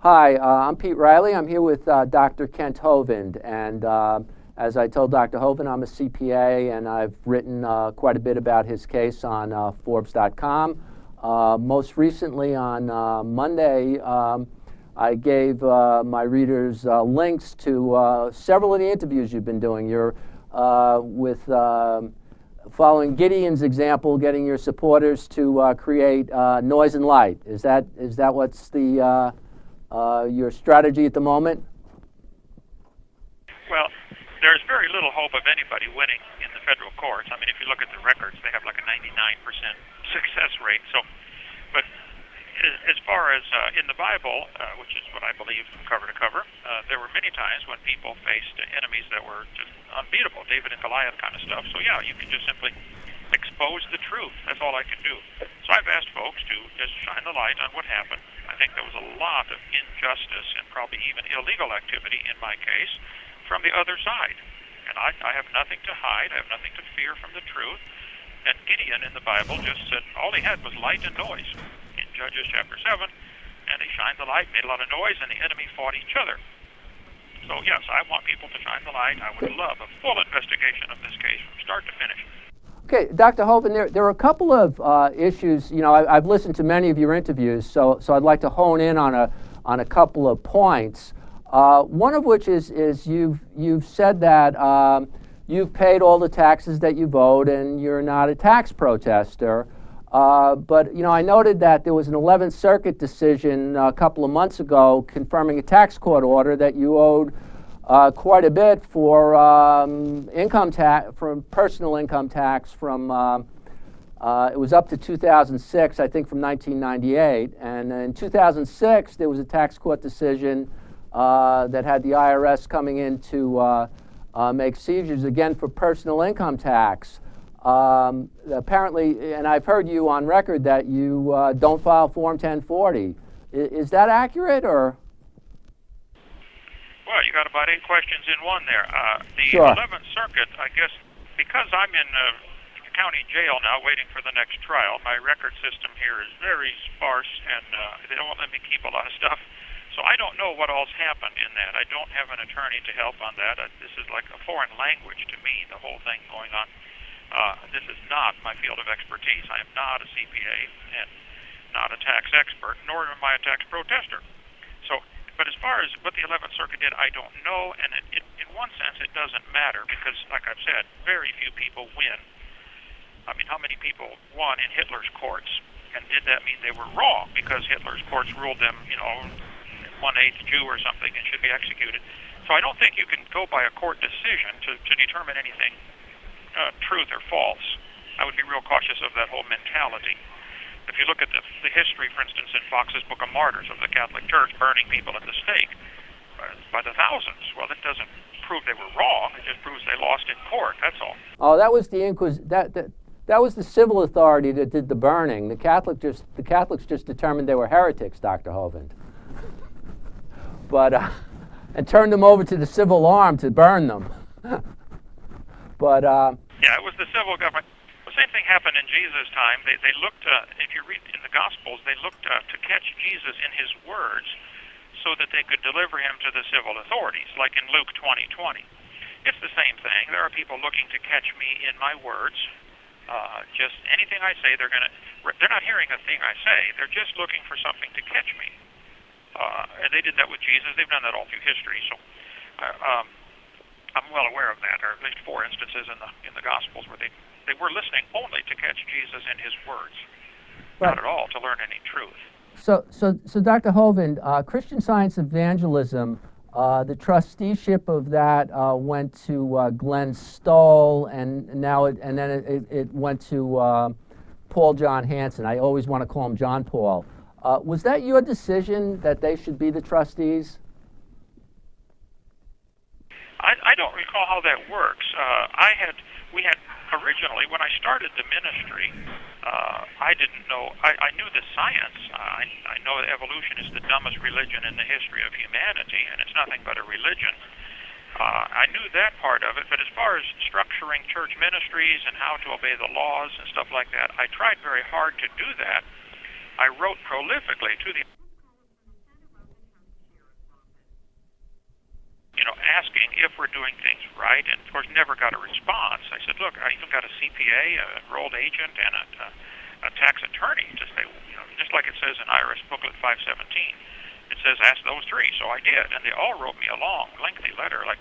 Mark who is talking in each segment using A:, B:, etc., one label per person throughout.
A: Hi, I'm Pete Reilly. I'm here with Dr.Kent Hovind, and as I told Dr. Hovind, I'm a CPA, and I've written quite a bit about his case on Forbes.com. Most recently on Monday, I gave my readers links to several of the interviews you've been doing. You're with following Gideon's example, getting your supporters to create noise and light. Is that what's the your strategy at the moment?
B: Well, there's very little hope of anybody winning in the federal courts. I mean, if you look at the records, they have like a 99% success rate. So, but as far as in the Bible, which is what I believe from cover to cover, there were many times when people faced enemies that were just unbeatable, David and Goliath kind of stuff. So yeah, you can just simply expose the truth. That's all I can do. So I've asked folks to just shine the light on what happened. I think there was a lot of injustice and probably even illegal activity in my case from the other side. And I have nothing to hide. I have nothing to fear from the truth. And Gideon in the Bible just said all he had was light and noise in Judges chapter 7. And he shined the light, made a lot of noise, and the enemy fought each other. So yes, I want people to shine the light. I would love a full investigation of this case from start to finish.
A: Okay, Dr. Hovind, there are a couple of issues. You know, I've listened to many of your interviews, so I'd like to hone in on a couple of points. One of which is you've said that you've paid all the taxes that you owed, and you're not a tax protester. But you know, I noted that there was an 11th Circuit decision a couple of months ago confirming a tax court order that you owed quite a bit for income tax, from personal income tax from it was up to 2006, I think, from 1998, and in 2006 there was a tax court decision that had the IRS coming in to make seizures again for personal income tax. Apparently, and I've heard you on record that you don't file Form 1040. Is that accurate, or?
B: Well, you got about 8 questions in one there. The
A: Sure.
B: 11th Circuit, I guess, because I'm in county jail now waiting for the next trial, my record system here is very sparse, and they don't let me keep a lot of stuff. So I don't know what all's happened in that. I don't have an attorney to help on that. This is like a foreign language to me, the whole thing going on. This is not my field of expertise. I am not a CPA and not a tax expert, nor am I a tax protester. So, but as far as what the 11th Circuit did, I don't know, and in one sense it doesn't matter because, like I've said, very few people win. I mean, how many people won in Hitler's courts? And did that mean they were wrong because Hitler's courts ruled them, you know, 1/8 Jew or something and should be executed? So I don't think you can go by a court decision to determine anything truth or false. I would be real cautious of that whole mentality. If you look at the history, for instance, in Fox's Book of Martyrs of the Catholic Church burning people at the stake by the thousands, well, that doesn't prove they were wrong. It just proves they lost in court. That's all.
A: Oh, that was the that was the civil authority that did the burning. The Catholics just determined they were heretics, Dr. Hovind. But and turned them over to the civil arm to burn them. But
B: yeah, it was the civil government. The same thing happened in Jesus' time. They looked, if you read in the Gospels, they looked to catch Jesus in his words so that they could deliver him to the civil authorities, like in Luke 20:20. It's the same thing. There are people looking to catch me in my words. Just anything I say, they're not hearing a thing I say. They're just looking for something to catch me. And they did that with Jesus. They've done that all through history. So I'm well aware of that. There are at least 4 instances in the Gospels where they were listening only to catch Jesus in his words,
A: right.
B: Not at all to learn any truth.
A: So Dr. Hovind, Christian Science Evangelism, the trusteeship of that went to Glenn Stoll, and then it went to Paul John Hansen. I always want to call him John Paul. Was that your decision that they should be the trustees?
B: I don't recall how that works. We had originally, when I started the ministry, I didn't know. I knew the science. I know that evolution is the dumbest religion in the history of humanity, and it's nothing but a religion. I knew that part of it, but as far as structuring church ministries and how to obey the laws and stuff like that, I tried very hard to do that. I wrote prolifically to the asking if we're doing things right, and of course never got a response. I said, look, I even got a CPA, a enrolled agent, and a tax attorney to say, just like it says in IRS Booklet 517, it says ask those three. So I did, and they all wrote me a long, lengthy letter, like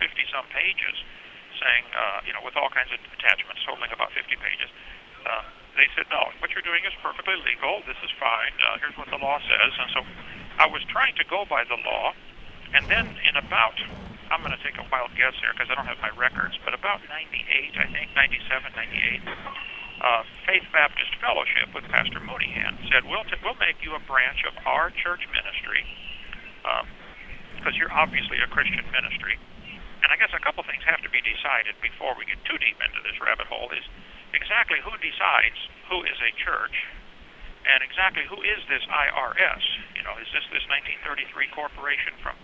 B: 50-some pages, saying, with all kinds of attachments totaling about 50 pages. They said, no, what you're doing is perfectly legal. This is fine. Here's what the law says. And so I was trying to go by the law. And then in about, I'm going to take a wild guess here because I don't have my records, but about 98, I think, 97, 98, Faith Baptist Fellowship with Pastor Mooneyhan said, we'll make you a branch of our church ministry because you're obviously a Christian ministry. And I guess a couple things have to be decided before we get too deep into this rabbit hole is exactly who decides who is a church and exactly who is this IRS. Is this 1933 corporation from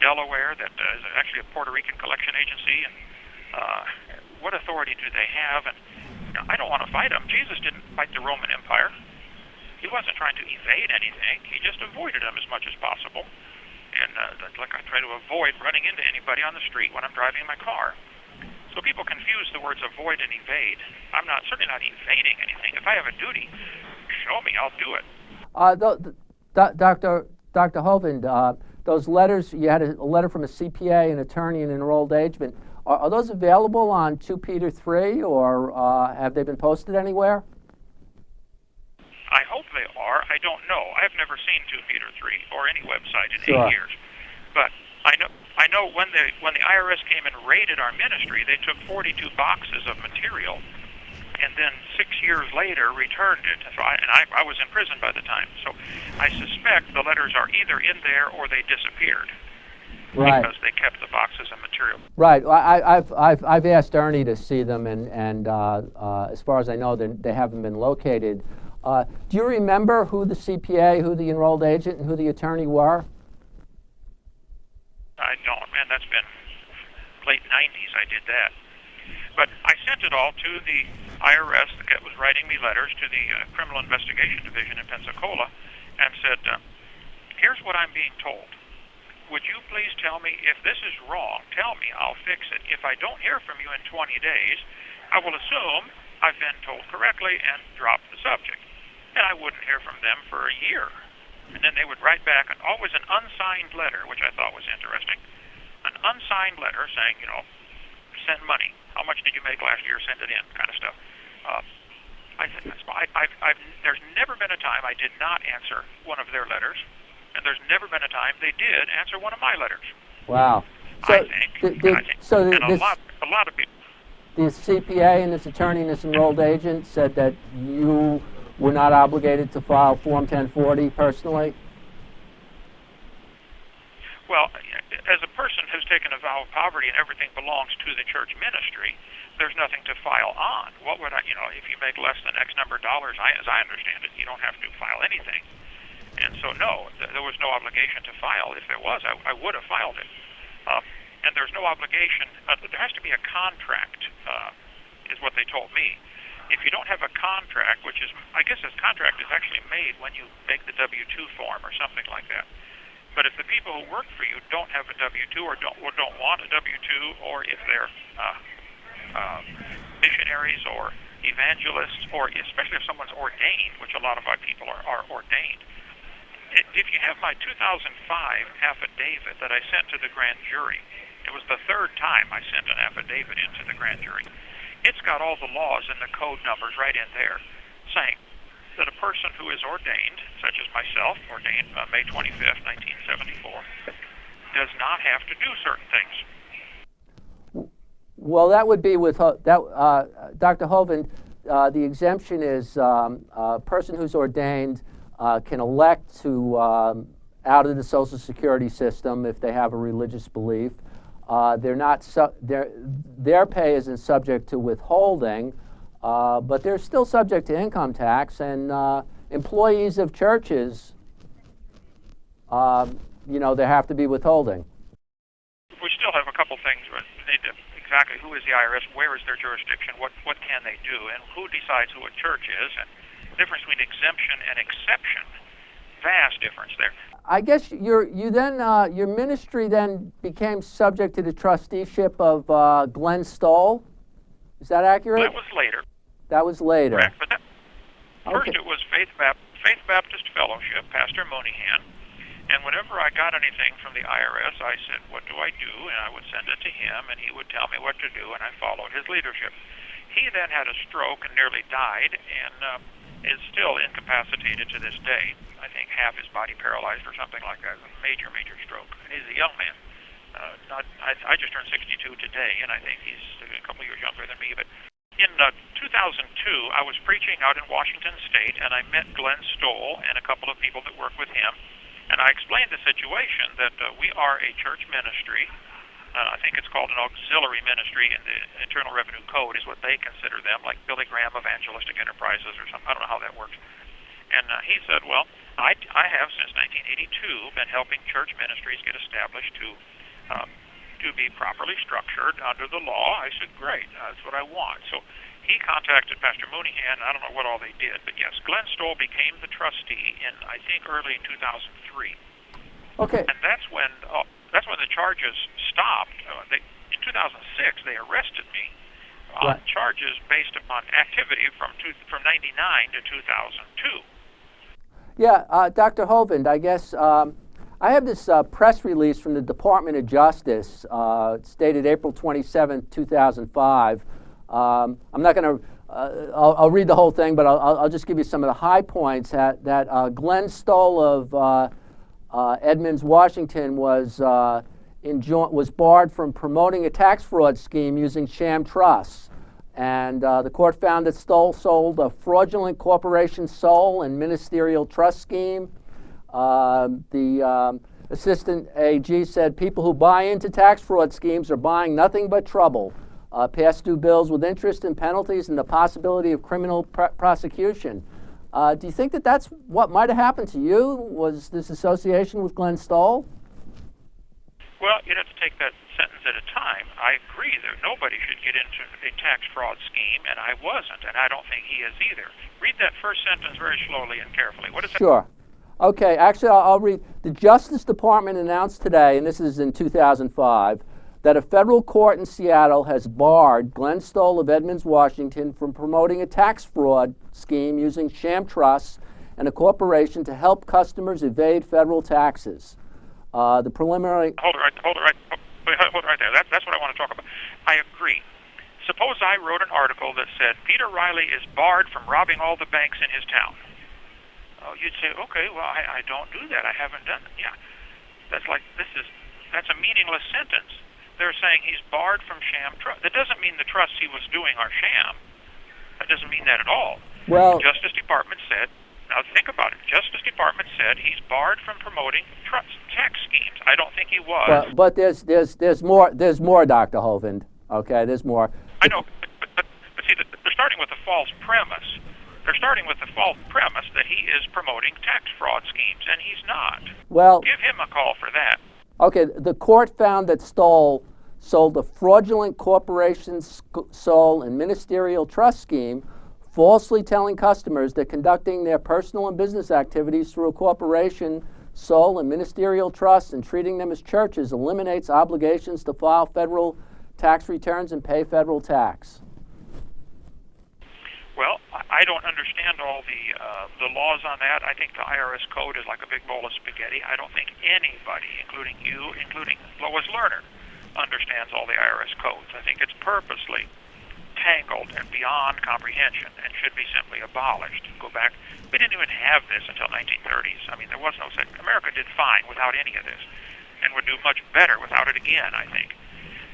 B: Delaware that is actually a Puerto Rican collection agency? And what authority do they have? And I don't want to fight them. Jesus didn't fight the Roman Empire. He wasn't trying to evade anything. He just avoided them as much as possible. And like I try to avoid running into anybody on the street when I'm driving my car. So people confuse the words avoid and evade. I'm certainly not evading anything. If I have a duty, show me, I'll do it.
A: Dr. Hovind, those letters, you had a letter from a CPA, an attorney, and an enrolled agent. Are those available on 2 Peter 3, or have they been posted anywhere?
B: I hope they are. I don't know. I've never seen 2 Peter 3 or any website in
A: Sure.
B: 8 years. But I know when the IRS came and raided our ministry, they took 42 boxes of material, and then 6 years later returned it. So I was in prison by the time. So I suspect the letters are either in there or they disappeared.
A: Right.
B: Because they kept the boxes of material.
A: Right. I've asked Ernie to see them, and as far as I know, they haven't been located. Do you remember who the CPA, who the enrolled agent, and who the attorney were?
B: I don't, man. That's been late 90s I did that. But I sent it all to the IRS that was writing me letters, to the Criminal Investigation Division in Pensacola, and said, here's what I'm being told. Would you please tell me if this is wrong? Tell me, I'll fix it. If I don't hear from you in 20 days, I will assume I've been told correctly and drop the subject. And I wouldn't hear from them for a year. And then they would write back, and always an unsigned letter, which I thought was interesting. An unsigned letter saying, send money. How much did you make last year? Send it in, kind of stuff. There's never been a time I did not answer one of their letters, and there's never been a time they did answer one of my letters.
A: Wow.
B: So, a lot of people.
A: The CPA and this attorney and this enrolled agent said that you were not obligated to file Form 1040 personally?
B: Well, as a person who's taken a vow of poverty and everything belongs to the church ministry, there's nothing to file on. What would I, if you make less than X number of dollars, as I understand it, you don't have to file anything. And so, no, there was no obligation to file. If there was, I would have filed it. And there's no obligation. There has to be a contract, is what they told me. If you don't have a contract, which is, I guess this contract is actually made when you make the W-2 form or something like that. But if the people who work for you don't have a W-2 or don't want a W-2, or if they're missionaries or evangelists, or especially if someone's ordained, which a lot of our people are ordained, if you have my 2005 affidavit that I sent to the grand jury, it was the third time I sent an affidavit into the grand jury. It's got all the laws and the code numbers right in there saying that a person who is ordained, such as myself, ordained May 25th, 1974, does not have to do certain things.
A: Well, that would be with Dr. Hovind. The exemption is a person who's ordained can elect to out of the Social Security system if they have a religious belief. They're not their pay isn't subject to withholding, but they're still subject to income tax. And employees of churches, there have to be withholding.
B: We still have a couple things. We need to exactly who is the IRS, where is their jurisdiction, what can they do, and who decides who a church is, and the difference between exemption and exception. Vast difference there.
A: I guess your ministry then became subject to the trusteeship of Glenn Stoll. Is that accurate?
B: That was later.
A: That was later.
B: Correct. But first
A: Okay.
B: it was Faith Baptist Fellowship, Pastor Mooneyhan. And whenever I got anything from the IRS, I said, what do I do? And I would send it to him, and he would tell me what to do, and I followed his leadership. He then had a stroke and nearly died, and is still incapacitated to this day. I think half his body paralyzed or something like that. A major, major stroke. And he's a young man. I just turned 62 today, and I think he's a couple of years younger than me. But in 2002, I was preaching out in Washington State, and I met Glenn Stoll and a couple of people that work with him. And I explained the situation that we are a church ministry. I think it's called an auxiliary ministry in the Internal Revenue Code is what they consider them, like Billy Graham Evangelistic Enterprises or something. I don't know how that works. And he said, well, I have since 1982 been helping church ministries get established to be properly structured under the law. I said, great, that's what I want. So he contacted Pastor Mooneyhan. I don't know what all they did, but yes, Glenn Stoll became the trustee in, I think, early 2003.
A: Okay.
B: And that's when the charges stopped. In 2006, they arrested me on charges based upon activity from 99 to 2002.
A: Yeah, Dr. Hovind, I guess I have this press release from the Department of Justice, dated April 27, 2005. I'm not going to, I'll read the whole thing, but I'll just give you some of the high points that Glenn Stoll of Edmonds, Washington was barred from promoting a tax fraud scheme using sham trusts. And the court found that Stoll sold a fraudulent corporation sole and ministerial trust scheme. The assistant AG said people who buy into tax fraud schemes are buying nothing but trouble. Past due bills with interest and penalties and the possibility of criminal prosecution. Do you think that that's what might have happened to you? Was this association with Glenn Stoll?
B: Well, you'd have to take that sentence at a time. I agree that nobody should get into a tax fraud scheme, and I wasn't, and I don't think he is either. Read that first sentence very slowly and carefully. What is that?
A: Sure. Okay, actually, I'll read. The Justice Department announced today, and this is in 2005, that a federal court in Seattle has barred Glenn Stoll of Edmonds, Washington, from promoting a tax fraud scheme using sham trusts and a corporation to help customers evade federal taxes. The preliminary...
B: Hold it right there. That's what I want to talk about. I agree. Suppose I wrote an article that said, Peter Reilly is barred from robbing all the banks in his town. Oh, you'd say, okay, well, I don't do that. I haven't done it. Yeah. That's a meaningless sentence. They're saying he's barred from sham trust. That doesn't mean the trusts he was doing are sham. That doesn't mean that at all.
A: Well,
B: the Justice Department said, now think about it. Justice Department said he's barred from promoting tax schemes. I don't think he was.
A: But there's more, Dr. Hovind. Okay, there's more.
B: I know, but see, they're starting with a false premise. They're starting with the false premise that he is promoting tax fraud schemes, and he's not.
A: Well,
B: give him a call for that.
A: Okay, the court found that Stoll sold a fraudulent corporation sole and ministerial trust scheme, falsely telling customers that conducting their personal and business activities through a corporation sole and ministerial trust and treating them as churches eliminates obligations to file federal tax returns and pay federal tax.
B: Well, I don't understand all the laws on that. I think the IRS code is like a big bowl of spaghetti. I don't think anybody, including you, including Lois Lerner, understands all the IRS codes. I think it's purposely tangled and beyond comprehension and should be simply abolished. Go back. We didn't even have this until 1930s. I mean, there was no such. America did fine without any of this and would do much better without it again, I think.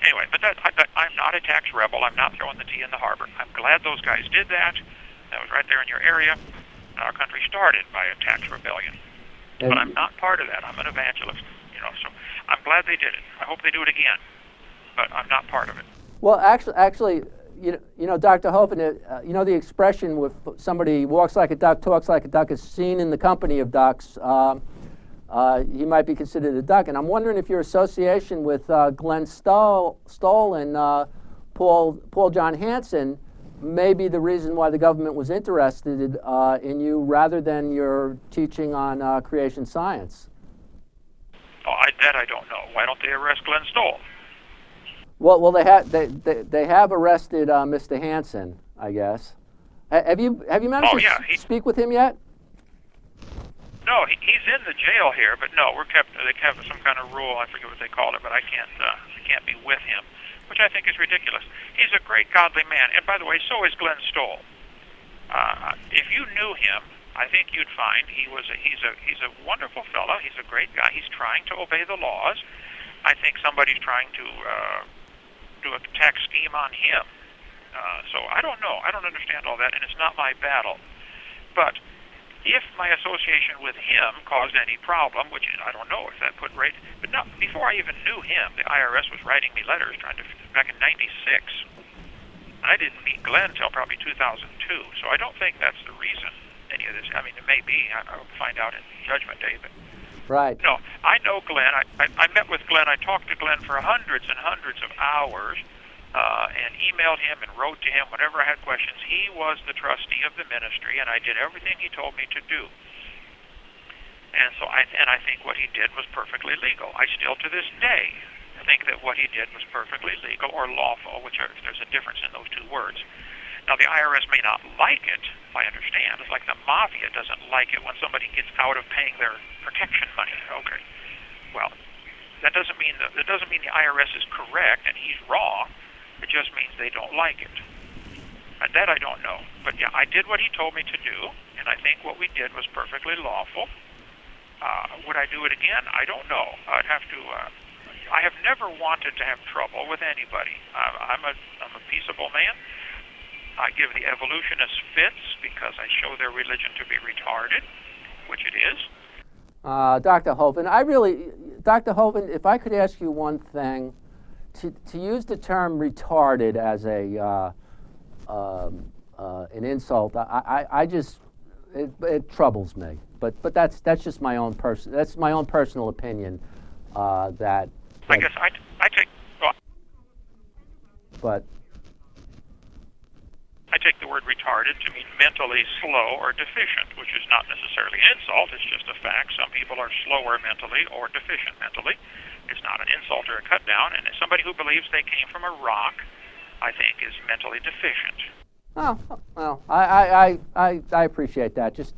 B: Anyway, but I'm not a tax rebel. I'm not throwing the tea in the harbor. I'm glad those guys did that. That was right there in your area. Our country started by a tax rebellion. But I'm not part of that. I'm an evangelist, so I'm glad they did it. I hope they do it again. But I'm not part of it.
A: Well, actually, Dr. Hovind, the expression with somebody walks like a duck, talks like a duck is seen in the company of ducks. He might be considered a duck. And I'm wondering if your association with Glenn Stoll and Paul John Hansen may be the reason why the government was interested in you rather than your teaching on creation science.
B: Oh, that I don't know. Why don't they arrest Glenn Stoll?
A: Well, they have arrested Mr. Hansen, I guess. Have you managed to speak with him yet?
B: No, he's in the jail here, but no, they have some kind of rule. I forget what they called it, but I can't be with him, which I think is ridiculous. He's a great, godly man, and by the way, so is Glenn Stoll. If you knew him, I think you'd find he's a wonderful fellow. He's a great guy. He's trying to obey the laws. I think somebody's trying to do a tax scheme on him. So I don't know. I don't understand all that, and it's not my battle. But if my association with him caused any problem, which I don't know if that put right, but no, before I even knew him, the IRS was writing me letters back in '96. I didn't meet Glenn until probably 2002, so I don't think that's the reason any of this. I mean, it may be. I'll find out in Judgment Day, but
A: right.
B: No, I know Glenn. I met with Glenn. I talked to Glenn for hundreds and hundreds of hours. And emailed him and wrote to him whenever I had questions. He was the trustee of the ministry, and I did everything he told me to do. And so I think what he did was perfectly legal. I still, to this day, think that what he did was perfectly legal or lawful, there's a difference in those two words. Now, the IRS may not like it, I understand. It's like the mafia doesn't like it when somebody gets out of paying their protection money. Okay, well, that doesn't mean the IRS is correct and he's wrong. It just means they don't like it. And that I don't know. But yeah, I did what he told me to do, and I think what we did was perfectly lawful. Would I do it again? I don't know. I'd have to. I have never wanted to have trouble with anybody. I'm a peaceable man. I give the evolutionists fits because I show their religion to be retarded, which it is.
A: Dr. Hovind, Dr. Hovind, if I could ask you one thing. To use the term retarded as an insult, it troubles me. But that's just my own personal opinion. I
B: guess I take. Well,
A: but
B: I take the word retarded to mean mentally slow or deficient, which is not necessarily an insult. It's just a fact. Some people are slower mentally or deficient mentally. It's not an insult or a cut down, and somebody who believes they came from a rock, I think, is mentally deficient.
A: Oh well, I appreciate that. Just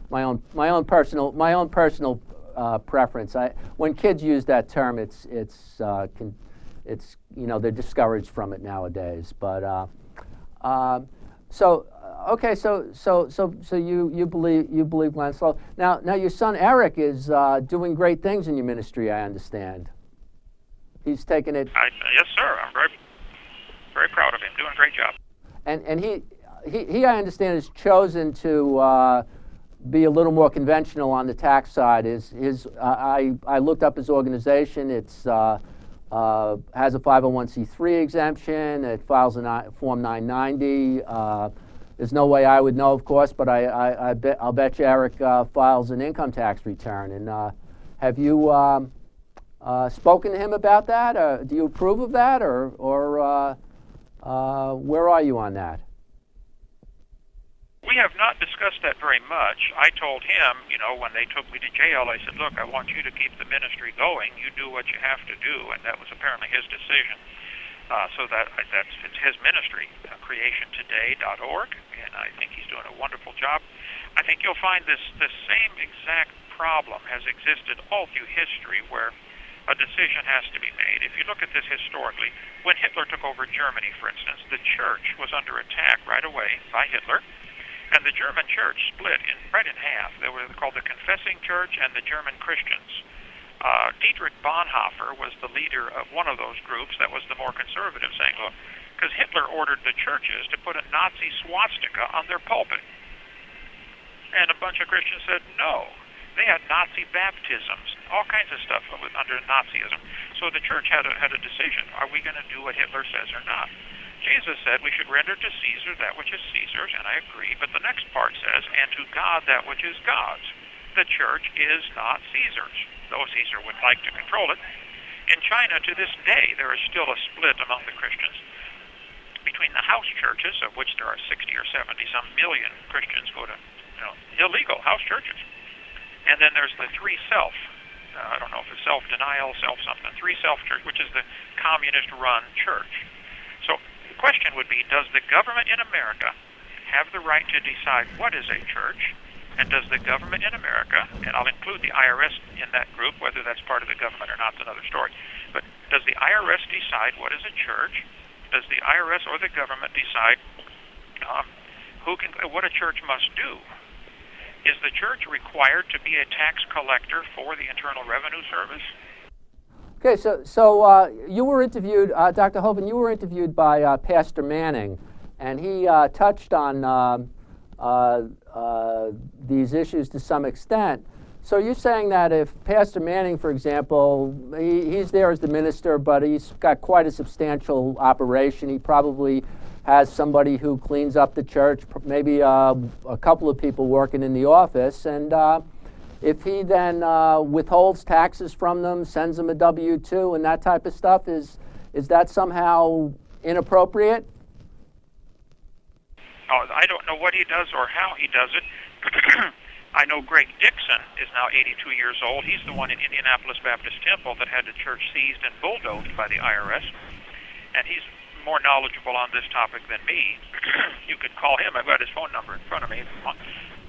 A: my own personal preference. When kids use that term, it's they're discouraged from it nowadays. But so you believe Glenn Stoll. Now your son Eric is doing great things in your ministry, I understand. He's taken it.
B: Yes, sir. I'm very proud of him. Doing a great job.
A: And he I understand has chosen to be a little more conventional on the tax side. I looked up his organization. It's has a 501c3 exemption. It files a Form 990. There's no way I would know, of course, but I'll bet you Eric files an income tax return. And have you spoken to him about that? Do you approve of that, or where are you on that?
B: We have not discussed that very much. I told him, when they took me to jail, I said, look, I want you to keep the ministry going. You do what you have to do, and that was apparently his decision. So it's his ministry, creationtoday.org, and I think he's doing a wonderful job. I think you'll find this same exact problem has existed all through history, where a decision has to be made. If you look at this historically, when Hitler took over Germany, for instance, the church was under attack right away by Hitler, and the German church split right in half. They were called the Confessing Church and the German Christians. Dietrich Bonhoeffer was the leader of one of those groups that was the more conservative, saying, look, because Hitler ordered the churches to put a Nazi swastika on their pulpit. And a bunch of Christians said no. They had Nazi baptisms, all kinds of stuff under Nazism. So the church had a decision. Are we going to do what Hitler says or not? Jesus said we should render to Caesar that which is Caesar's, and I agree. But the next part says, and to God that which is God's. The church is not Caesar's, though Caesar would like to control it. In China, to this day, there is still a split among the Christians between the house churches, of which there are 60 or 70 some million Christians go to illegal house churches. And then there's the three self I don't know if it's self-denial, self-something, 3 self-church, which is the communist-run church. So the question would be, does the government in America have the right to decide what is a church? And does the government in America, and I'll include the IRS in that group, whether that's part of the government or not is another story, but does the IRS decide what is a church? Does the IRS or the government decide what a church must do? Is the church required to be a tax collector for the Internal Revenue Service?
A: Okay, so you were interviewed, Dr. Hovind, you were interviewed by Pastor Manning, and he touched on these issues to some extent. So you're saying that if Pastor Manning, for example, he's there as the minister, but he's got quite a substantial operation. He probably has somebody who cleans up the church, maybe a couple of people working in the office, and if he then withholds taxes from them, sends them a W-2 and that type of stuff, is that somehow inappropriate?
B: Oh, I don't know what he does or how he does it. I know Greg Dixon is now 82 years old. He's the one in Indianapolis Baptist Temple that had the church seized and bulldozed by the IRS, and he's more knowledgeable on this topic than me. You could call him. I've got his phone number in front of me.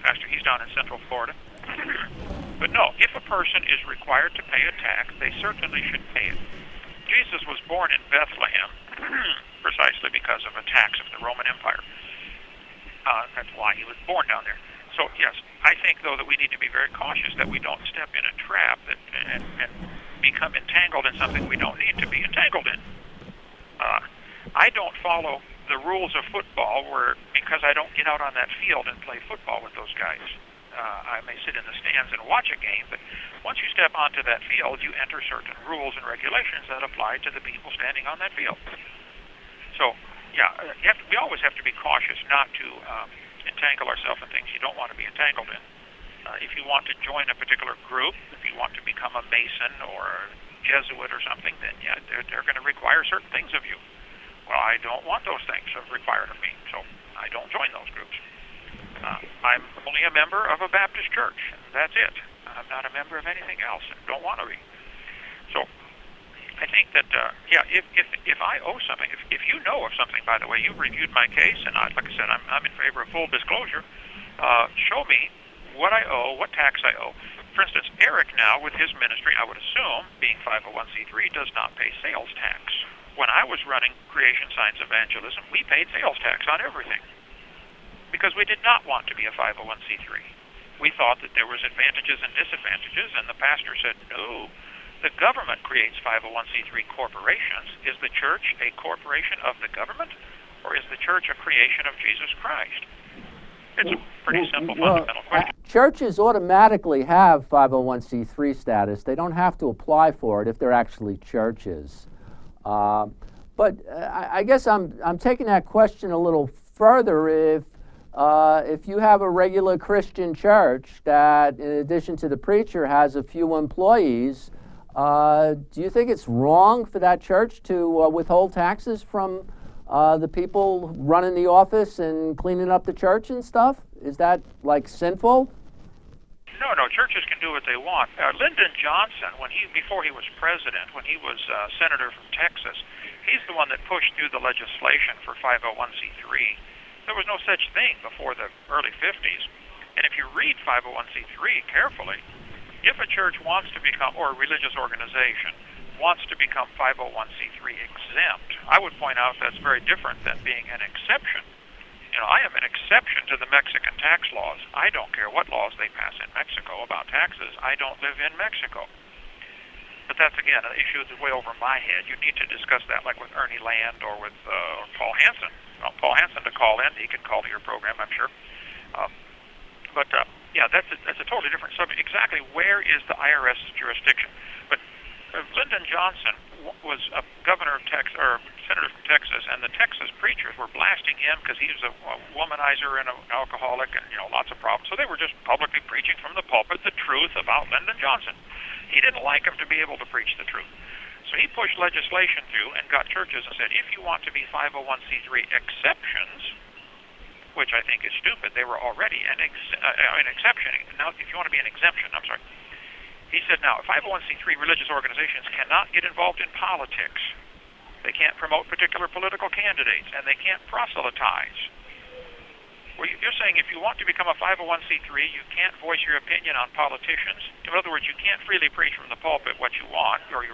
B: Pastor, he's down in Central Florida. But no, if a person is required to pay a tax, they certainly should pay it. Jesus was born in Bethlehem precisely because of a tax of the Roman Empire. That's why he was born down there. So yes, I think though that we need to be very cautious that we don't step in a trap and become entangled in something we don't need to be entangled in. I don't follow the rules of football because I don't get out on that field and play football with those guys. I may sit in the stands and watch a game, but once you step onto that field, you enter certain rules and regulations that apply to the people standing on that field. So, yeah, we always have to be cautious not to entangle ourselves in things you don't want to be entangled in. If you want to join a particular group, if you want to become a Mason or a Jesuit or something, then yeah, they're going to require certain things of you. Well, I don't want those things required of me, so I don't join those groups. I'm only a member of a Baptist church, and that's it. I'm not a member of anything else, and don't want to be. So I think that, if I owe something, if you know of something, by the way, you've reviewed my case, and like I said, I'm in favor of full disclosure. Show me what I owe, what tax I owe. For instance, Eric now, with his ministry, I would assume, being 501c3, does not pay sales tax. When I was running Creation Science Evangelism, we paid sales tax on everything because we did not want to be a 501c3. We thought that there was advantages and disadvantages, and the pastor said, no, the government creates 501c3 corporations. Is the church a corporation of the government, or is the church a creation of Jesus Christ? It's a pretty simple, fundamental question.
A: Churches automatically have 501c3 status. They don't have to apply for it if they're actually churches. But I guess I'm taking that question a little further. If you have a regular Christian church that, in addition to the preacher, has a few employees, do you think it's wrong for that church to withhold taxes from the people running the office and cleaning up the church and stuff? Is that like sinful?
B: No, churches can do what they want. Lyndon Johnson, before he was president, when he was senator from Texas, he's the one that pushed through the legislation for 501c3. There was no such thing before the early 50s. And if you read 501c3 carefully, if a church wants to become, or a religious organization wants to become 501c3 exempt, I would point out that's very different than being an exception. You know, I am an exception to the Mexican tax laws. I don't care what laws they pass in Mexico about taxes. I don't live in Mexico. But that's, again, an issue that's way over my head. You need to discuss that like with Ernie Land or with Paul Hansen. Well, Paul Hansen to call in. He can call to your program, I'm sure. That's a totally different subject. Exactly where is the IRS's jurisdiction? But Lyndon Johnson was a governor of Texas, or senator from Texas, and the Texas preachers were blasting him because he was a womanizer and an alcoholic and, lots of problems. So they were just publicly preaching from the pulpit the truth about Lyndon Johnson. He didn't like him to be able to preach the truth. So he pushed legislation through and got churches and said, if you want to be 501c3 exceptions, which I think is stupid, they were already an exception. Now, if you want to be an exemption, He said, now, 501c3 religious organizations cannot get involved in politics. They can't promote particular political candidates, and they can't proselytize. Well, you're saying if you want to become a 501c3, you can't voice your opinion on politicians. In other words, you can't freely preach from the pulpit what you want, or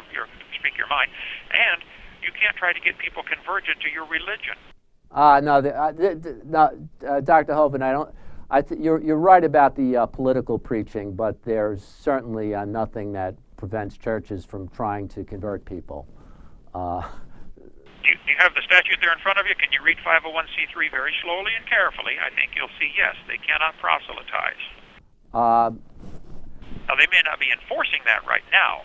B: speak your mind, and you can't try to get people converted to your religion.
A: No, Dr. Hovind, you're right about the political preaching, but there's certainly nothing that prevents churches from trying to convert people.
B: Do you have the statute there in front of you? Can you read 501c3 very slowly and carefully? I think you'll see, yes, they cannot proselytize. Now, they may not be enforcing that right now,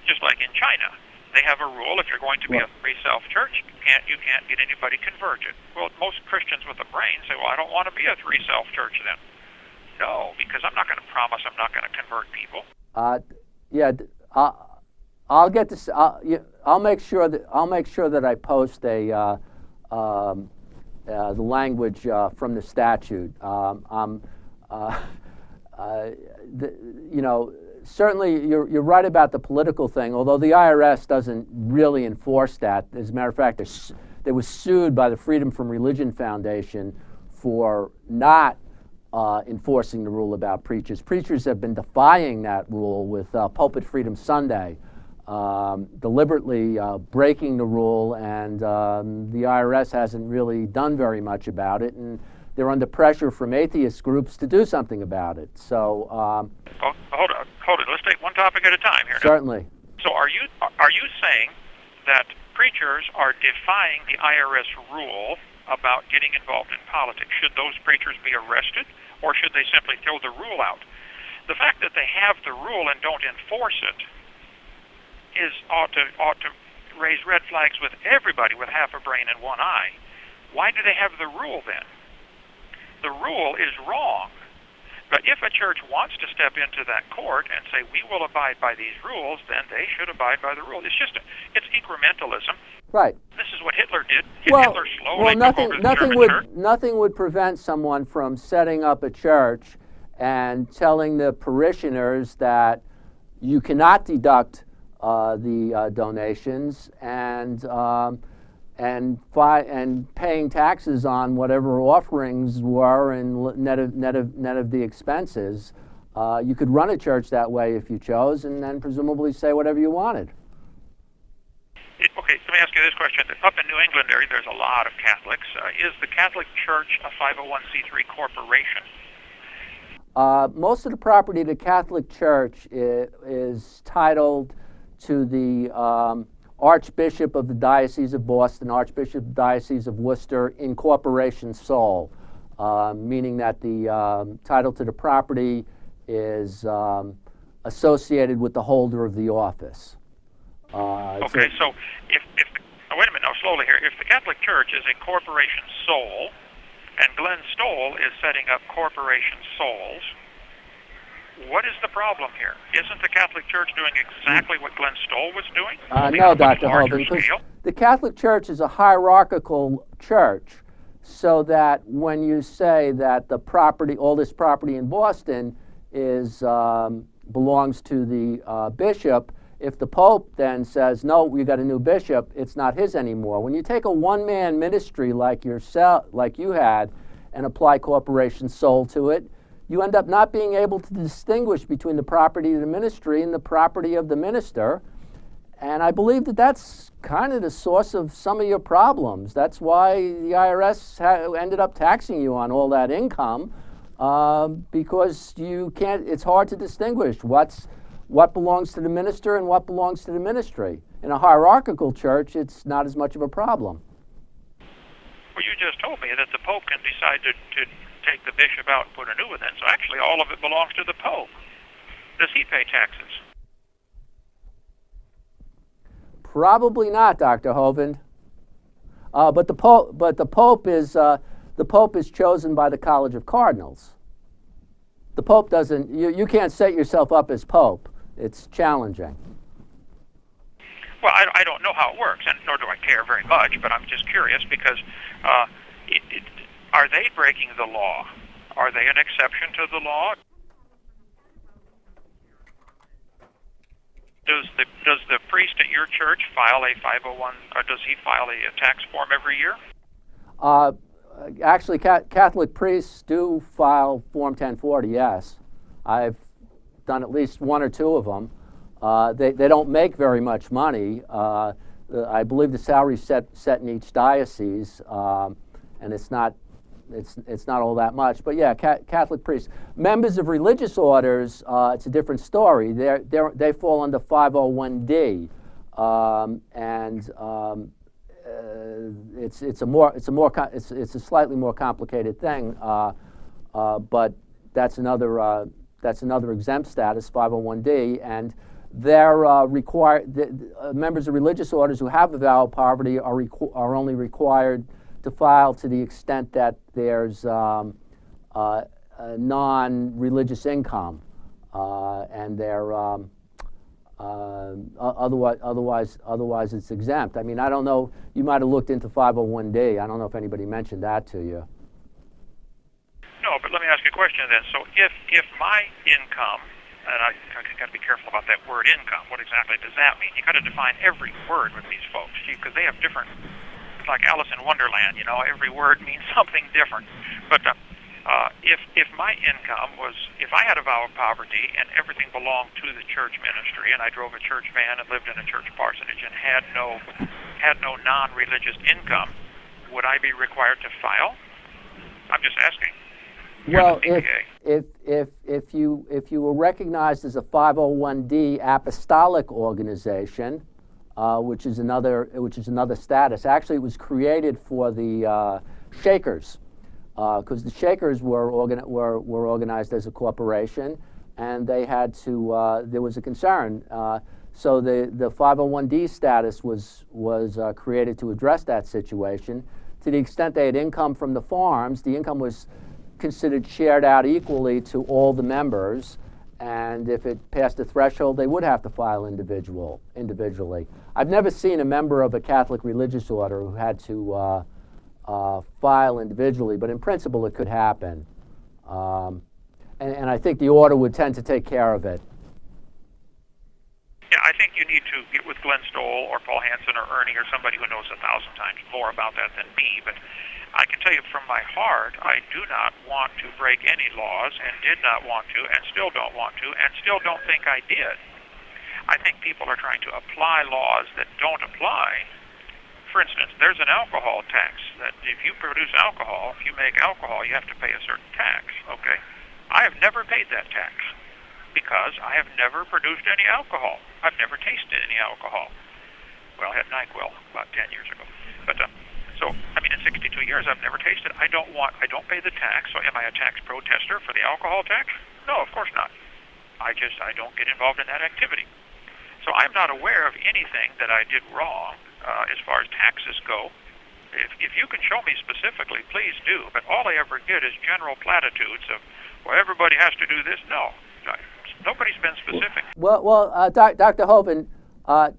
B: just like in China. They have a rule, if you're going to be a free self-church, you can't get anybody converted. Well, most Christians with a brain say, well, I don't want to be a free self-church then. No, because I'm not going to promise I'm not going to convert people.
A: I'll get this. I'll make sure that I post the language from the statute. Certainly you're right about the political thing. Although the IRS doesn't really enforce that. As a matter of fact, they was sued by the Freedom from Religion Foundation for not enforcing the rule about preachers. Preachers have been defying that rule with Pulpit Freedom Sunday. Deliberately breaking the rule, and the IRS hasn't really done very much about it, and they're under pressure from atheist groups to do something about it. So,
B: hold it. Let's take one topic at a time here.
A: Certainly.
B: So, are you saying that preachers are defying the IRS rule about getting involved in politics? Should those preachers be arrested, or should they simply throw the rule out? The fact that they have the rule and don't enforce it ought to raise red flags with everybody with half a brain and one eye. Why do they have the rule then? The rule is wrong. But if a church wants to step into that court and say, we will abide by these rules, then they should abide by the rule. It's incrementalism.
A: Right.
B: This is what Hitler did. Hitler slowly took over the German church.
A: Nothing would prevent someone from setting up a church and telling the parishioners that you cannot deduct the donations and paying taxes on whatever offerings were and net of the expenses. You could run a church that way if you chose, and then presumably say whatever you wanted.
B: Okay, let me ask you this question. Up in New England area, there's a lot of Catholics. Is the Catholic Church a 501c3 corporation?
A: Most of the property of the Catholic Church is titled to the Archbishop of the Diocese of Boston, Archbishop of the Diocese of Worcester, in corporation sole, meaning that the title to the property is associated with the holder of the office.
B: Okay, so if wait a minute, now slowly here. If the Catholic Church is a corporation sole, and Glenn Stoll is setting up corporation soles, what is the problem here? Isn't the Catholic Church doing exactly what Glenn Stoll was doing?
A: No, Dr. Hovind, because the Catholic Church is a hierarchical church, so that when you say that the property, all this property in Boston, is belongs to the bishop, if the Pope then says, no, we got a new bishop, it's not his anymore. When you take a one-man ministry like you had, and apply corporation sole to it, you end up not being able to distinguish between the property of the ministry and the property of the minister. And I believe that that's kind of the source of some of your problems. That's why the IRS ended up taxing you on all that income, because you can't, it's hard to distinguish what belongs to the minister and what belongs to the ministry. In a hierarchical church, it's not as much of a problem.
B: Well, you just told me that the Pope can decide to take the bishop out and put a new one in. So actually all of it belongs to the Pope. Does he pay taxes?
A: Probably not, Dr. Hovind. But the Pope is chosen by the College of Cardinals. The Pope doesn't. You can't set yourself up as Pope. It's challenging.
B: Well, I don't know how it works, and nor do I care very much. But I'm just curious because are they breaking the law? Are they an exception to the law? Does the priest at your church file a 501, or does he file a tax form every year?
A: Actually, Catholic priests do file Form 1040, yes. I've done at least one or two of them. They don't make very much money. I believe the salary's set in each diocese, and it's not all that much. But yeah, Catholic priests. Members of religious orders, it's a different story. They fall under 501D, it's a slightly more complicated thing. But that's another exempt status, 501D, and they're members of religious orders who have a vow of poverty are only required to file to the extent that there's non-religious income, and they're otherwise it's exempt. I mean, I don't know. You might have looked into 501D. I don't know if anybody mentioned that to you.
B: No, but let me ask you a question then. So if my income, and I got to be careful about that word income. What exactly does that mean? You got to define every word with these folks, because they have different. It's like Alice in Wonderland, every word means something different. But if my income was, if I had a vow of poverty and everything belonged to the church ministry, and I drove a church van and lived in a church parsonage and had no non-religious income, would I be required to file? I'm just asking.
A: Well, if you were recognized as a 501D apostolic organization, which is another status. Actually, it was created for the Shakers, because the Shakers were organized as a corporation, and they had to. There was a concern, so the 501D status was created to address that situation. To the extent they had income from the farms, the income was considered shared out equally to all the members, and if it passed the threshold, they would have to file individually. I've never seen a member of a Catholic religious order who had to file individually, but in principle it could happen. And I think the order would tend to take care of it.
B: Yeah, I think you need to get with Glenn Stoll or Paul Hansen or Ernie or somebody who knows 1,000 times more about that than me, but I can tell you from my heart, I do not want to break any laws, and did not want to, and still don't want to, and still don't think I did. I think people are trying to apply laws that don't apply. For instance, there's an alcohol tax that if you produce alcohol, if you make alcohol, you have to pay a certain tax, okay? I have never paid that tax because I have never produced any alcohol. I've never tasted any alcohol. Well, I had NyQuil about 10 years ago. But so, I mean, in 62 years, I've never tasted. I don't pay the tax. So am I a tax protester for the alcohol tax? No, of course not. I don't get involved in that activity. So I'm not aware of anything that I did wrong as far as taxes go. If you can show me specifically, please do. But all I ever get is general platitudes of, well, everybody has to do this. No, nobody's been specific.
A: Well, Dr. Hovind, I'm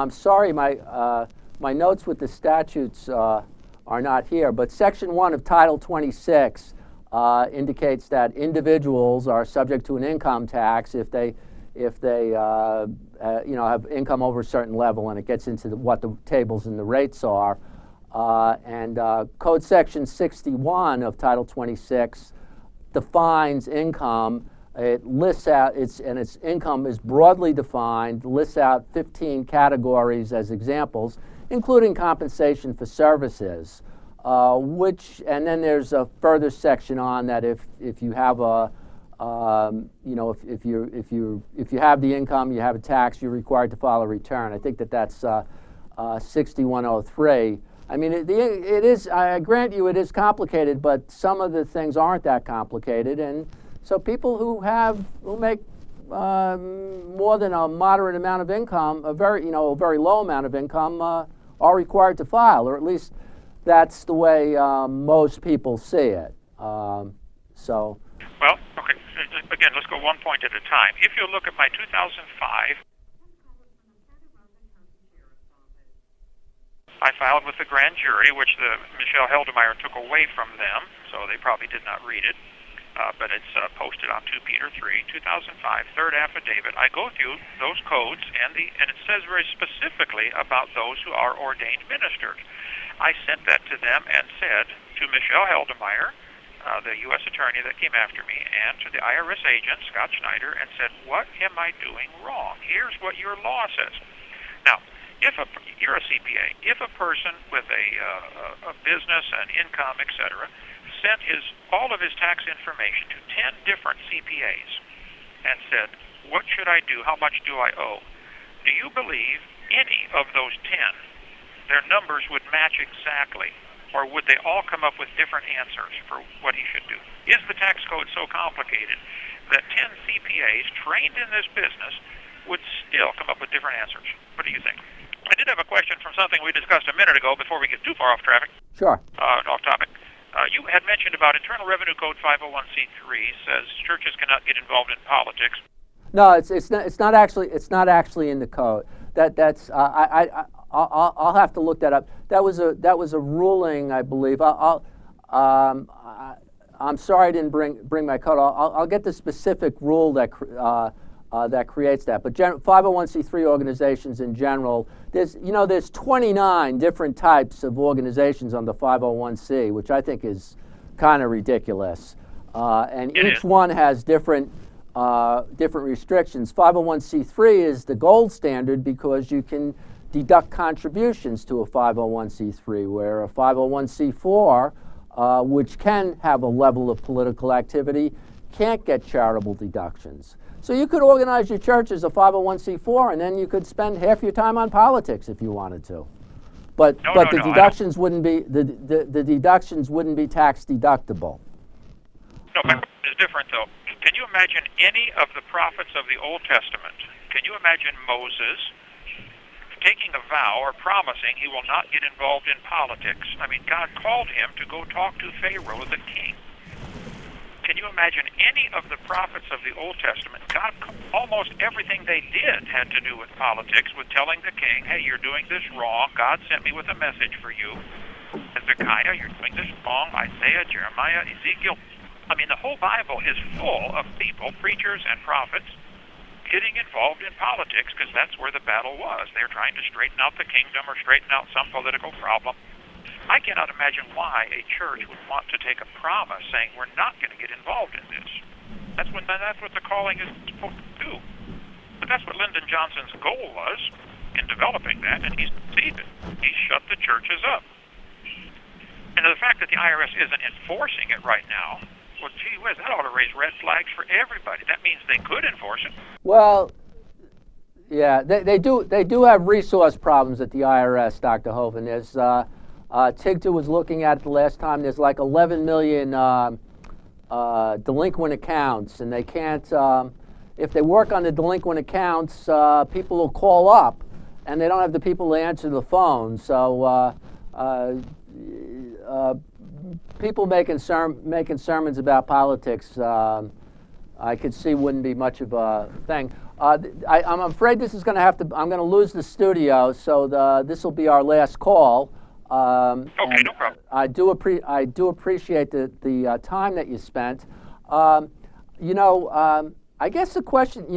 A: sorry, my notes with the statutes are not here, but Section 1 of Title 26 indicates that individuals are subject to an income tax if they have income over a certain level, and it gets into what the tables and the rates are. And Code Section 61 of Title 26 defines income. It lists out its income is broadly defined, lists out 15 categories as examples, including compensation for services. And then there's a further section on that if you have if you have the income, you have a tax, you're required to file a return. I think that's 6103. I mean, it is. I grant you, it is complicated, but some of the things aren't that complicated, and so people who make more than a moderate amount of income, a very low amount of income, are required to file, or at least that's the way most people see it.
B: Well, okay. Again, let's go one point at a time. If you look at my 2005. I filed with the grand jury, which Michelle Heldemeyer took away from them, so they probably did not read it. but it's posted on 2 Peter 3, 2005, third affidavit. I go through those codes, and it says very specifically about those who are ordained ministers. I sent that to them and said to Michelle Heldemeyer, the U.S. attorney that came after me, and to the IRS agent, Scott Schneider, and said, what am I doing wrong? Here's what your law says. Now, you're a CPA. If a person with a business, an income, etc., sent all of his tax information to 10 different CPAs and said, what should I do? How much do I owe? Do you believe any of those 10, their numbers would match exactly? Or would they all come up with different answers for what he should do? Is the tax code so complicated that 10 CPAs trained in this business would still come up with different answers? What do you think? I did have a question from something we discussed a minute ago before we get too far off traffic.
A: Sure.
B: Off topic. You had mentioned about Internal Revenue Code 501c3 says churches cannot get involved in politics.
A: No, it's not actually in the code. I'll have to look that up. That was a ruling, I believe. I'm sorry I didn't bring my code. I'll get the specific rule that creates that. But 501c3 organizations in general, there's 29 different types of organizations on the 501c, which I think is kind of ridiculous. And each one has different restrictions. 501c3 is the gold standard because you can deduct contributions to a 501c3, where a 501c4, which can have a level of political activity, can't get charitable deductions. So you could organize your church as a 501c4, and then you could spend half your time on politics if you wanted to. But the deductions wouldn't be the deductions wouldn't be tax deductible.
B: No, my question is different though. Can you imagine any of the prophets of the Old Testament? Can you imagine Moses taking a vow or promising he will not get involved in politics? I mean, God called him to go talk to Pharaoh, the king. Can you imagine any of the prophets of the Old Testament? God, almost everything they did had to do with politics, with telling the king, hey, you're doing this wrong. God sent me with a message for you. Hezekiah, you're doing this wrong. Isaiah, Jeremiah, Ezekiel. I mean, the whole Bible is full of people, preachers and prophets, getting involved in politics because that's where the battle was. They're trying to straighten out the kingdom or straighten out some political problem. I cannot imagine why a church would want to take a promise saying we're not going to get involved in this. That's what the calling is supposed to do. But that's what Lyndon Johnson's goal was in developing that, and he's succeeded. He's shut the churches up. And the fact that the IRS isn't enforcing it right now, well, gee whiz, that ought to raise red flags for everybody. That means they could enforce it.
A: Well, yeah, they do have resource problems at the IRS, Dr. Hovind. There's Tigta was looking at it the last time. There's like 11 million delinquent accounts, and they can't. If they work on the delinquent accounts, people will call up, and they don't have the people to answer the phone. So people making sermons about politics, I could see wouldn't be much of a thing. I'm afraid this is going to have to. I'm going to lose the studio, so this will be our last call.
B: Okay, no problem.
A: I do appreciate the time that you spent. I guess the question,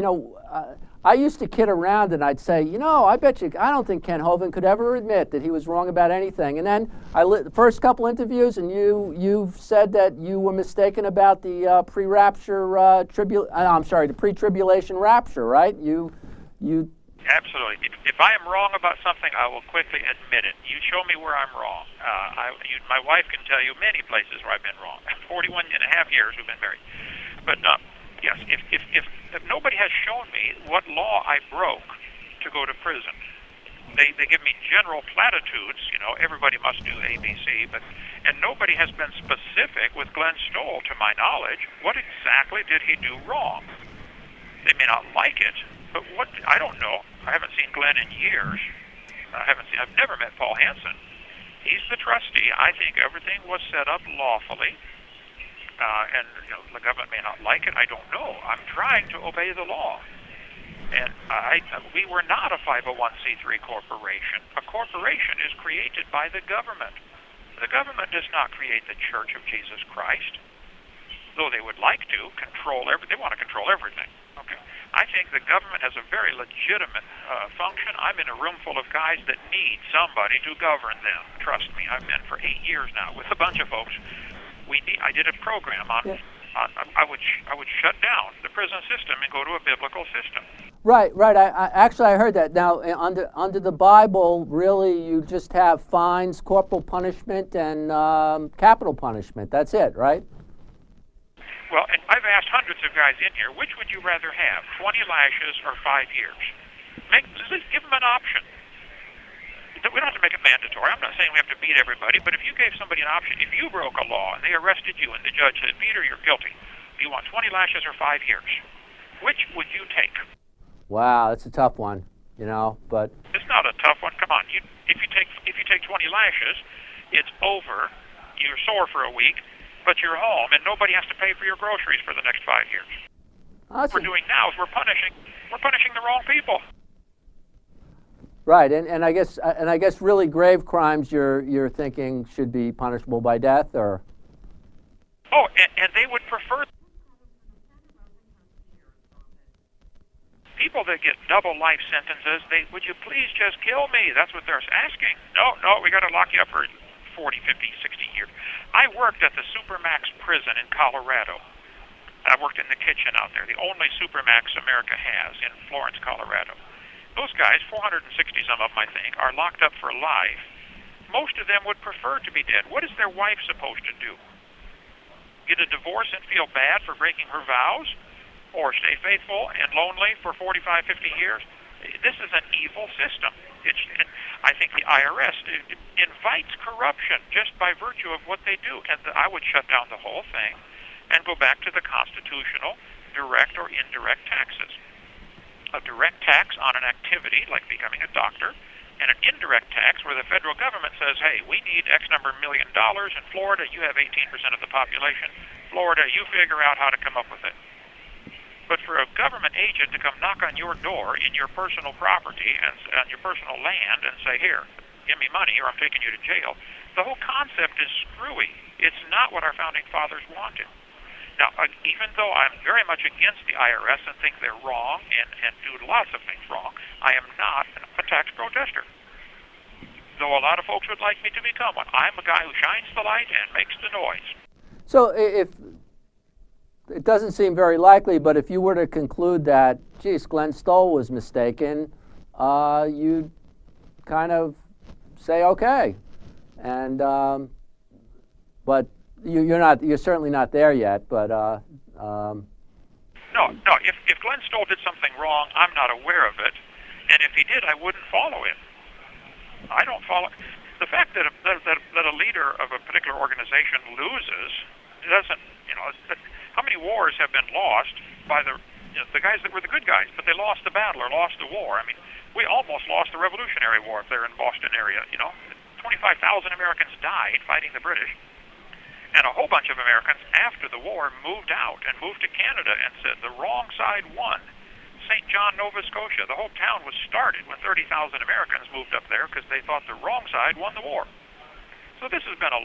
A: I used to kid around and I'd say, I don't think Kent Hovind could ever admit that he was wrong about anything. And then the first couple interviews, and you've said that you were mistaken about the the pre-tribulation rapture, right? You.
B: Absolutely. If I am wrong about something, I will quickly admit it. You show me where I'm wrong. My wife can tell you many places where I've been wrong. 41 and a half years we've been married. But yes, if nobody has shown me what law I broke to go to prison, they give me general platitudes. Everybody must do ABC, and nobody has been specific with Glenn Stoll, to my knowledge. What exactly did he do wrong? They may not like it, but I don't know. I haven't seen Glenn in years. I've never met Paul Hansen. He's the trustee. I think everything was set up lawfully. And the government may not like it. I don't know. I'm trying to obey the law. And we were not a 501c3 corporation. A corporation is created by the government. The government does not create the Church of Jesus Christ. though they would like to control they want to control everything. Okay, I think the government has a very legitimate function. I'm in a room full of guys that need somebody to govern them. Trust me, I've been for 8 years now with a bunch of folks. I did a program on. Yeah. I would shut down the prison system and go to a biblical system.
A: Right. I heard that. Now, under the Bible, really, you just have fines, corporal punishment, and capital punishment. That's it, right?
B: Well, and I've asked hundreds of guys in here, which would you rather have, 20 lashes or 5 years? Give them an option. We don't have to make it mandatory. I'm not saying we have to beat everybody, but if you gave somebody an option, if you broke a law and they arrested you and the judge said, Peter, you're guilty, do you want 20 lashes or 5 years? Which would you take?
A: Wow, that's a tough one, but...
B: It's not a tough one. Come on. If you take 20 lashes, it's over. You're sore for a week, but you're home, and nobody has to pay for your groceries for the next 5 years. What we're doing now is we're punishing the wrong people.
A: Right, and I guess really grave crimes you're thinking should be punishable by death, or?
B: Oh, and they would prefer people that get double life sentences. Would you please just kill me? That's what they're asking. No, we got to lock you up for 40, 50, 60 years. I worked at the Supermax prison in Colorado. I worked in the kitchen out there, the only Supermax America has in Florence, Colorado. Those guys, 460 some of them, I think, are locked up for life. Most of them would prefer to be dead. What is their wife supposed to do? Get a divorce and feel bad for breaking her vows? Or stay faithful and lonely for 45, 50 years? This is an evil system. I think the IRS invites corruption just by virtue of what they do. And I would shut down the whole thing and go back to the constitutional direct or indirect taxes. A direct tax on an activity like becoming a doctor, and an indirect tax where the federal government says, hey, we need X number $1 million. In Florida, you have 18% of the population. Florida, you figure out how to come up with it. But for a government agent to come knock on your door in your personal property and on your personal land and say, here, give me money or I'm taking you to jail, the whole concept is screwy. It's not what our founding fathers wanted. Now, even though I'm very much against the IRS and think they're wrong and do lots of things wrong, I am not a tax protester. Though a lot of folks would like me to become one. I'm a guy who shines the light and makes the noise.
A: So if it doesn't seem very likely, but if you were to conclude that, geez, Glenn Stoll was mistaken, you'd kind of say, okay. And but you're certainly not there yet, but
B: No, if Glenn Stoll did something wrong, I'm not aware of it, and if he did, I wouldn't follow him. I don't follow. The fact that a leader of a particular organization loses doesn't, how many wars have been lost by the guys that were the good guys, but they lost the battle or lost the war. I mean, we almost lost the Revolutionary War up there in Boston area, 25,000 Americans died fighting the British. And a whole bunch of Americans, after the war, moved out and moved to Canada and said the wrong side won. St. John, Nova Scotia, the whole town was started when 30,000 Americans moved up there because they thought the wrong side won the war. So this has been a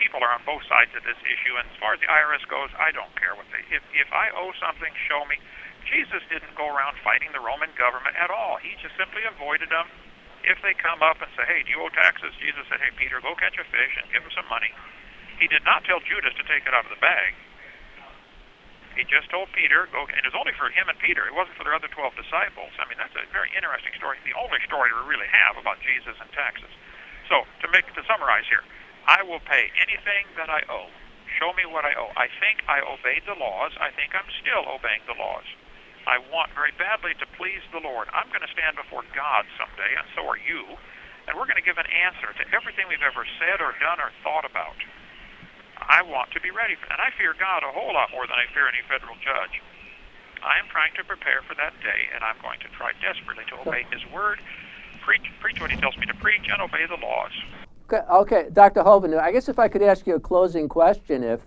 B: people are on both sides of this issue, and as far as the IRS goes, I don't care what if I owe something, show me. Jesus didn't go around fighting the Roman government at all. He just simply avoided them. If they come up and say, hey, do you owe taxes? Jesus said, hey, Peter, go catch a fish and give him some money. He did not tell Judas to take it out of the bag. He just told Peter, go, and it was only for him and Peter. It wasn't for the other 12 disciples. I mean, that's a very interesting story. The only story we really have about Jesus and taxes. So, to summarize here, I will pay anything that I owe. Show me what I owe. I think I obeyed the laws. I think I'm still obeying the laws. I want very badly to please the Lord. I'm going to stand before God someday, and so are you, and we're going to give an answer to everything we've ever said or done or thought about. I want to be ready, and I fear God a whole lot more than I fear any federal judge. I am trying to prepare for that day, and I'm going to try desperately to obey His word, preach what He tells me to preach, and obey the laws.
A: Okay, Dr. Hovind, I guess if I could ask you a closing question, if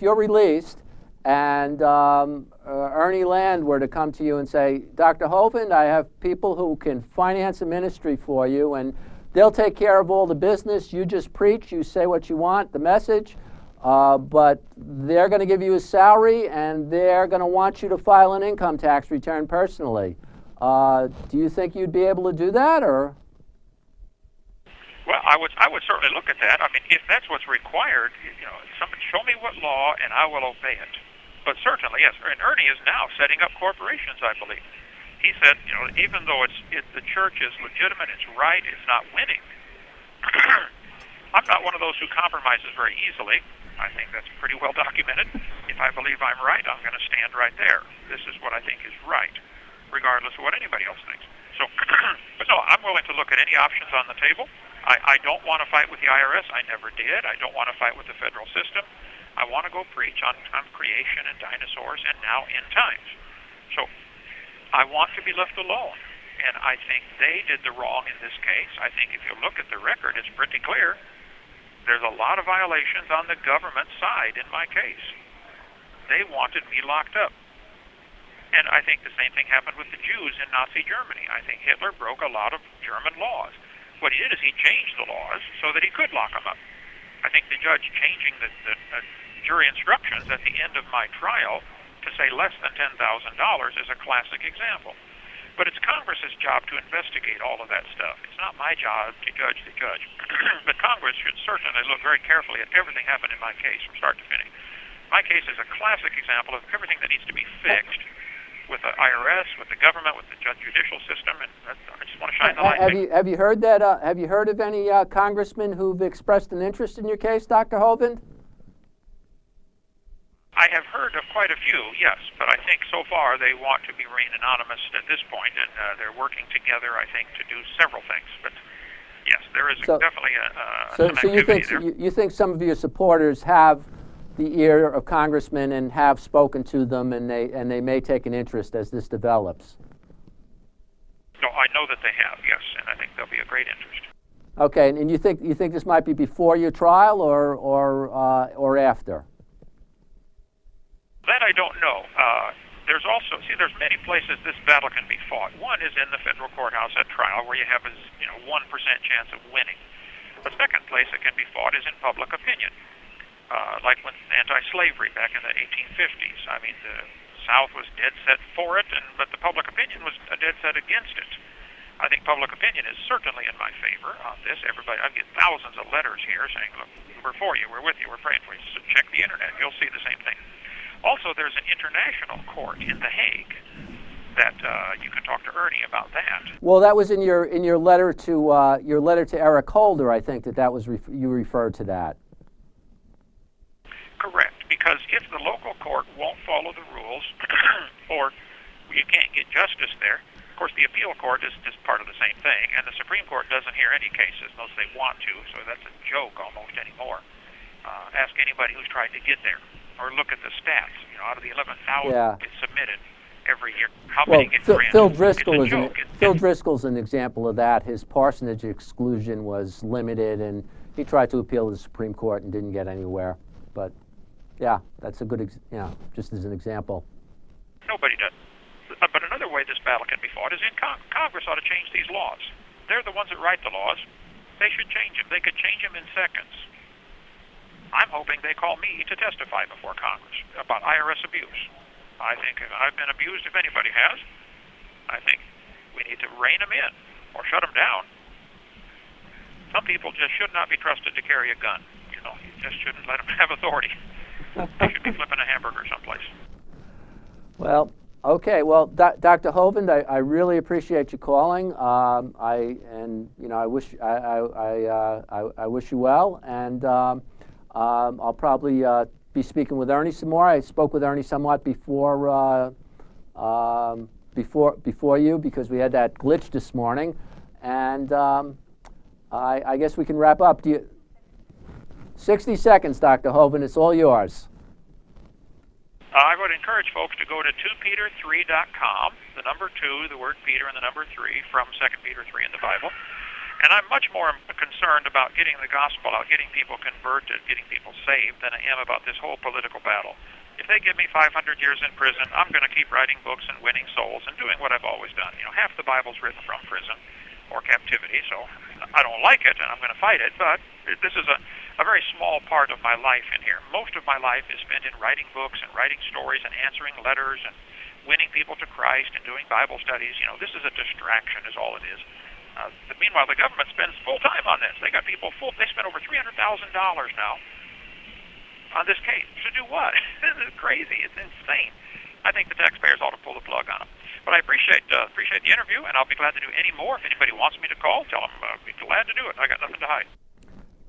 A: you're released and Ernie Land were to come to you and say, Dr. Hovind, I have people who can finance a ministry for you, and they'll take care of all the business. You just preach, you say what you want, the message, but they're going to give you a salary, and they're going to want you to file an income tax return personally. Do you think you'd be able to do that, or?
B: Well, I would certainly look at that. I mean, if that's what's required, somebody show me what law, and I will obey it. But certainly, yes. And Ernie is now setting up corporations, I believe. He said, even though the church is legitimate, it's right, it's not winning. I'm not one of those who compromises very easily. I think that's pretty well documented. If I believe I'm right, I'm going to stand right there. This is what I think is right, regardless of what anybody else thinks. So, but no, I'm willing to look at any options on the table. I don't want to fight with the IRS. I never did. I don't want to fight with the federal system. I want to go preach on creation and dinosaurs and now end times. So I want to be left alone. And I think they did the wrong in this case. I think if you look at the record, it's pretty clear. There's a lot of violations on the government side in my case. They wanted me locked up. And I think the same thing happened with the Jews in Nazi Germany. I think Hitler broke a lot of German laws. What he did is he changed the laws so that he could lock them up. I think the judge changing the jury instructions at the end of my trial to say less than $10,000 is a classic example. But it's Congress's job to investigate all of that stuff. It's not my job to judge the judge. But Congress should certainly look very carefully at everything happened in my case from start to finish. My case is a classic example of everything that needs to be fixed with the IRS, with the government, with the judicial system, and I just want to shine the light.
A: Have you heard that? Have you heard of any congressmen who've expressed an interest in your case, Dr. Hovind?
B: I have heard of quite a few, yes, but I think so far they want to remain anonymous at this point, and they're working together, I think, to do several things. But yes, there is definitely some activity there.
A: You think some of your supporters have the ear of congressmen and have spoken to them, and they may take an interest as this develops?
B: No, I know that they have, yes, and I think there'll be a great interest.
A: Okay, and you think this might be before your trial or after?
B: That I don't know. There's also, there's many places this battle can be fought. One is in the federal courthouse at trial, where you have a 1% chance of winning. The second place it can be fought is in public opinion. Like when anti-slavery back in the 1850s. I mean, the South was dead set for it, but the public opinion was dead set against it. I think public opinion is certainly in my favor on this. Everybody, I get thousands of letters here saying, look, we're for you, we're with you, we're praying for you. So check the internet, you'll see the same thing. Also, there's an international court in The Hague that you can talk to Ernie about that.
A: Well, that was in your letter to Eric Holder. I think that was you referred to that.
B: Correct, because if the local court won't follow the rules, or you can't get justice there, of course the appeal court is just part of the same thing, and the Supreme Court doesn't hear any cases unless they want to, so that's a joke almost anymore. Ask anybody who's tried to get there, or look at the stats. Out of the 11,000 get submitted every year, how many get granted?
A: Phil Driscoll's an example of that. His parsonage exclusion was limited, and he tried to appeal to the Supreme Court and didn't get anywhere. But yeah, that's a good, just as an example.
B: Nobody does. But another way this battle can be fought is in Congress ought to change these laws. They're the ones that write the laws. They should change them. They could change them in seconds. I'm hoping they call me to testify before Congress about IRS abuse. I think I've been abused if anybody has. I think we need to rein them in or shut them down. Some people just should not be trusted to carry a gun. You just shouldn't let them have authority. They should be flipping a hamburger someplace.
A: Well, okay. Well, Dr. Hovind, I really appreciate you calling. I wish you well, and I'll probably be speaking with Ernie some more. I spoke with Ernie somewhat before you because we had that glitch this morning, and I guess we can wrap up. 60 seconds, Dr. Hovind. It's all yours.
B: I would encourage folks to go to 2peter3.com, the number 2, the word Peter, and the number 3 from 2 Peter 3 in the Bible. And I'm much more concerned about getting the gospel out, getting people converted, getting people saved, than I am about this whole political battle. If they give me 500 years in prison, I'm going to keep writing books and winning souls and doing what I've always done. Half the Bible's written from prison. or captivity, so I don't like it, and I'm going to fight it, but this is a very small part of my life in here. Most of my life is spent in writing books and writing stories and answering letters and winning people to Christ and doing Bible studies. You know, this is a distraction is all it is. But meanwhile, the government spends full time on this. They got people they spend over $300,000 now on this case. To do what? This is crazy. It's insane. I think the taxpayers ought to pull the plug on them. But I appreciate the interview, and I'll be glad to do any more. If anybody wants me to call, tell them I'll be glad to do it. I got nothing to hide.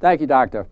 A: Thank you, Doctor.